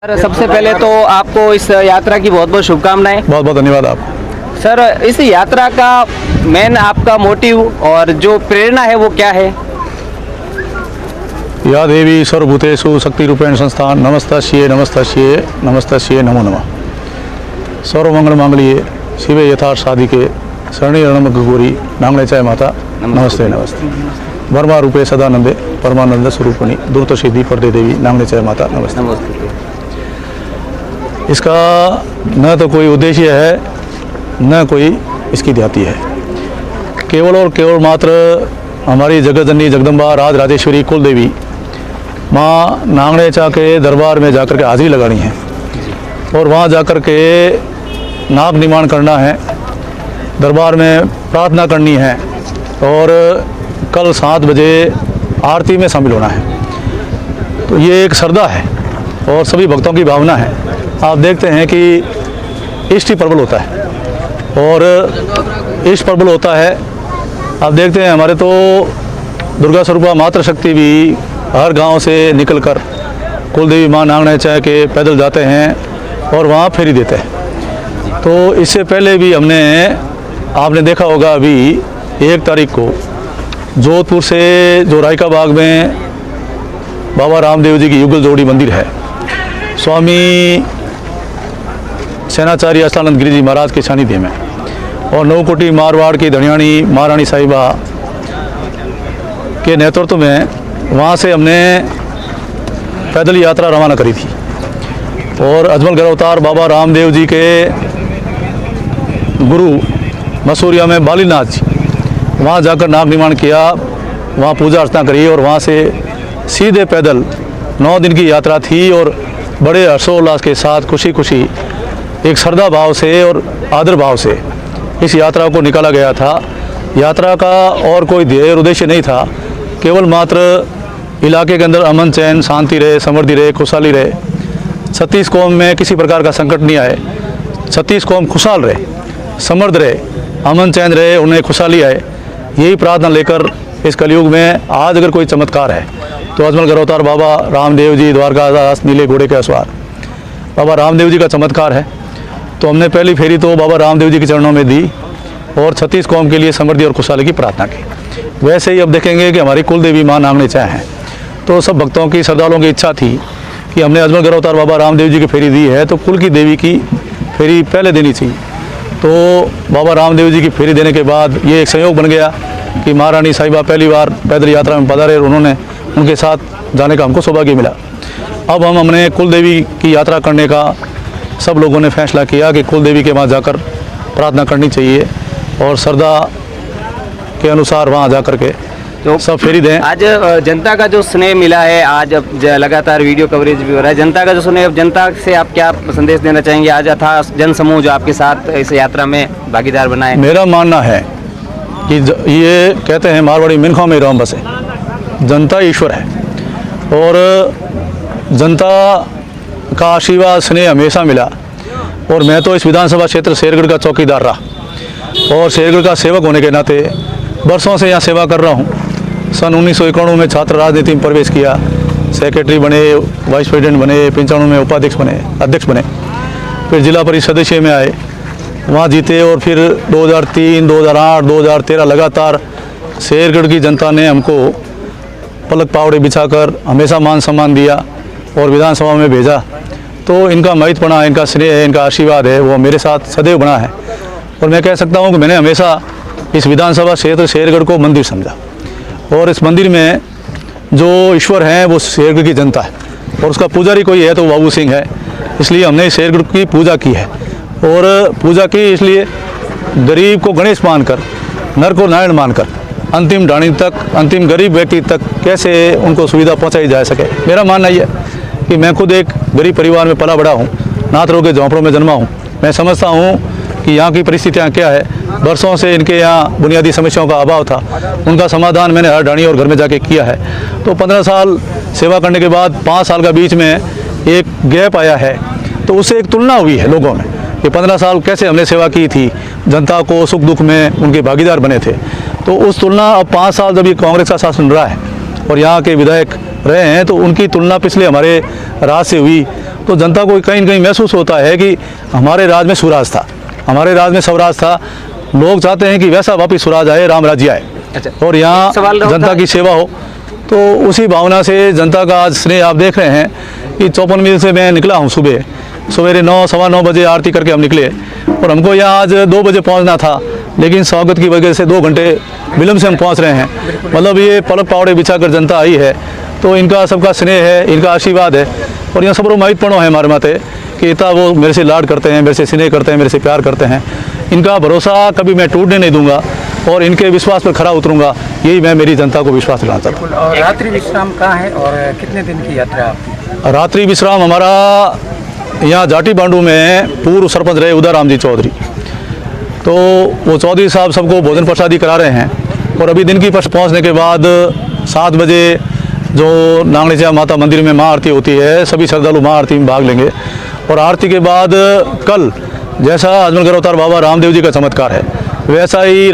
Sir, सबसे पहले तो आपको इस यात्रा की बहुत बहुत शुभकामनाएं। बहुत बहुत धन्यवाद आप। सर, इस यात्रा का मेन आपका मोटिव और जो प्रेरणा है वो क्या है? या देवी सर्वभूतेषु शक्ति रूपेण संस्थान नमस्तस्यै नमस्तस्यै नमस्तस्यै नमो नमः। सर्वमंगल मांगल्ये शिवे यथार्थ साधिके शरण्ये रणमग गौरी नांगणे चाय माता नमस्ते नमस्ते। वर्मा रूपे सदानंदे परमानंद स्वरूपिणी दूरत सिद्धि पर्दे देवी नांगणे चाय माता नमस्ते नमस्ते। इसका न तो कोई उद्देश्य है न कोई इसकी ध्याति है, केवल और केवल मात्र हमारी जगत जननी जगदम्बा राज राजेश्वरी कुल देवी माँ नांगणे चा के दरबार में जाकर के हाजिरी लगानी है और वहाँ जाकर के नाग निर्माण करना है, दरबार में प्रार्थना करनी है और कल 7 बजे आरती में शामिल होना है। तो ये एक श्रद्धा है और सभी भक्तों की भावना है। आप देखते हैं कि इष्टि प्रबल होता है और इष्ट प्रबल होता है। आप देखते हैं हमारे तो दुर्गा स्वरूपा मातृ शक्ति भी हर गांव से निकलकर कुलदेवी माँ नांगणे चाय के पैदल जाते हैं और वहाँ फेरी देते हैं। तो इससे पहले भी आपने देखा होगा अभी 1 तारीख को जोधपुर से जो रायका बाग में बाबा रामदेव जी की युगल जोड़ी मंदिर है, स्वामी सेनाचार्य अष्टानंद गिरी जी महाराज के सानिध्य में, और नवकोटी मारवाड़ की धनियाणी महारानी साहिबा के नेतृत्व में वहाँ से हमने पैदल यात्रा रवाना करी थी और अजमल घर अवतार बाबा रामदेव जी के गुरु मसूरिया में बालीनाथ जी वहाँ जाकर नाग निर्माण किया, वहाँ पूजा अर्चना करी और वहाँ से सीधे पैदल 9 दिन की यात्रा थी और बड़े हर्षोल्लास के साथ खुशी खुशी एक श्रद्धा भाव से और आदर भाव से इस यात्रा को निकाला गया था। यात्रा का और कोई ध्येय उद्देश्य नहीं था, केवल मात्र इलाके के अंदर अमन चैन शांति रहे, समृद्धि रहे, खुशहाली रहे, 36 कौम में किसी प्रकार का संकट नहीं आए, 36 कौम खुशहाल रहे, समृद्ध रहे, अमन चैन रहे, उन्हें खुशहाली आए, यही प्रार्थना लेकर इस कलयुग में आज अगर कोई चमत्कार है तो अजमल घर अवतार बाबा रामदेव जी द्वारका दास नीले घोड़े के असवार बाबा रामदेव जी का चमत्कार है। तो हमने पहली फेरी तो बाबा रामदेव जी के चरणों में दी और 36 कौम के लिए समृद्धि और खुशहाली की प्रार्थना की। वैसे ही अब देखेंगे कि हमारी कुल देवी माँ नांगणे चाय हैं, तो सब भक्तों की श्रद्धालुओं की इच्छा थी कि हमने अजमल घर अवतार बाबा रामदेव जी की फेरी दी है तो कुल की देवी की फेरी पहले देनी चाहिए। तो बाबा रामदेव जी की फेरी देने के बाद ये एक संयोग बन गया कि महारानी साहिबा पहली बार पैदल यात्रा में पधारे और उनके साथ जाने का हमको सौभाग्य मिला। अब हमने कुल देवी की यात्रा करने का सब लोगों ने फैसला किया कि कुल देवी के वहाँ जाकर प्रार्थना करनी चाहिए और श्रद्धा के अनुसार वहाँ जाकर के तो सब फेरी दें। आज जनता का जो स्नेह मिला है, आज अब लगातार वीडियो कवरेज भी हो रहा है, जनता का जो स्नेह, अब जनता से आप क्या संदेश देना चाहेंगे? आज अथा जन समूह जो आपके साथ इस यात्रा में भागीदार बना है। मेरा मानना है कि ये कहते हैं मारवाड़ी मिनखों में राम बसे, जनता ईश्वर है और जनता का आशीर्वाद स्नेह हमेशा मिला। और मैं तो इस विधानसभा क्षेत्र शेरगढ़ का चौकीदार रहा और शेरगढ़ का सेवक होने के नाते वर्षों से यहाँ सेवा कर रहा हूँ। सन 1991 में छात्र राजनीति में प्रवेश किया, सेक्रेटरी बने, वाइस प्रेसिडेंट बने, 95 में उपाध्यक्ष बने, अध्यक्ष बने, फिर जिला परिषद सदस्य में आए, वहाँ जीते और फिर 2003, 2008, 2013 लगातार शेरगढ़ की जनता ने हमको पलक पावड़े बिछाकर हमेशा मान सम्मान दिया और विधानसभा में भेजा। तो इनका महितपना, इनका स्नेह है, इनका आशीर्वाद है, वो मेरे साथ सदैव बना है। और मैं कह सकता हूँ कि मैंने हमेशा इस विधानसभा क्षेत्र शेरगढ़ को मंदिर समझा और इस मंदिर में जो ईश्वर हैं वो शेरगढ़ की जनता है और उसका पुजारी कोई है तो बाबू सिंह है। इसलिए हमने शेरगढ़ की पूजा की है और पूजा की इसलिए गरीब को गणेश मानकर, नर को नारायण मानकर अंतिम ढाणी तक, अंतिम गरीब व्यक्ति तक कैसे उनको सुविधा पहुंचाई जा सके। मेरा मानना यह है कि मैं खुद एक गरीब परिवार में पला बड़ा हूँ, नाथरों के झोंपड़ों में जन्मा हूँ। मैं समझता हूँ कि यहाँ की परिस्थितियाँ क्या है। वर्षों से इनके यहाँ बुनियादी समस्याओं का अभाव था, उनका समाधान मैंने हर ढाणी और घर में जाके किया है। तो 15 साल सेवा करने के बाद 5 साल का बीच में एक गैप आया है, तो उससे एक तुलना हुई है लोगों में कि 15 साल कैसे हमने सेवा की थी, जनता को सुख दुख में उनके भागीदार बने थे। तो उस तुलना अब 5 साल जब ये कांग्रेस का शासन रहा है और यहाँ के विधायक रहे हैं तो उनकी तुलना पिछले हमारे राज से हुई तो जनता को कहीं न कहीं महसूस होता है कि हमारे राज में स्वराज था, हमारे राज में स्वराज था। लोग चाहते हैं कि वैसा वापिस स्वराज आए, राम राज्य आए अच्छा, और यहाँ सवाल होता जनता है- की सेवा हो। तो उसी भावना से जनता का आज स्नेह आप देख रहे हैं कि 54 मील से मैं निकला हूँ सुबह सवेरे 9 सवा 9 बजे आरती करके हम निकले और हमको यहाँ आज 2 बजे पहुँचना था, लेकिन स्वागत की वजह से 2 घंटे विलम्ब से हम पहुँच रहे हैं। मतलब ये पलक पावड़े बिछाकर जनता आई है, तो इनका सबका स्नेह है, इनका आशीर्वाद है और यहाँ सब माहित पड़ो है हमारे माते कि इतना वो मेरे से लाड करते हैं, मेरे से स्नेह करते हैं, मेरे से प्यार करते हैं। इनका भरोसा कभी मैं टूटने नहीं दूंगा और इनके विश्वास पर खरा उतरूंगा, यही मैं मेरी जनता को विश्वास दिलाना चाहता हूँ। और रात्रि विश्राम कहाँ है और कितने दिन की यात्रा आपकी? रात्रि विश्राम हमारा यहाँ जाटी बांडू में पूर्व सरपंच रहे उदयराम जी चौधरी, तो वो चौधरी साहब सबको भोजन प्रसादी करा रहे हैं और अभी दिन की पहुँचने के बाद 7 बजे जो नांगड़ेचा माता मंदिर में माँ आरती होती है, सभी श्रद्धालु माँ आरती में भाग लेंगे और आरती के बाद कल जैसा अजमलगढ़ अवतार बाबा रामदेव जी का चमत्कार है वैसा ही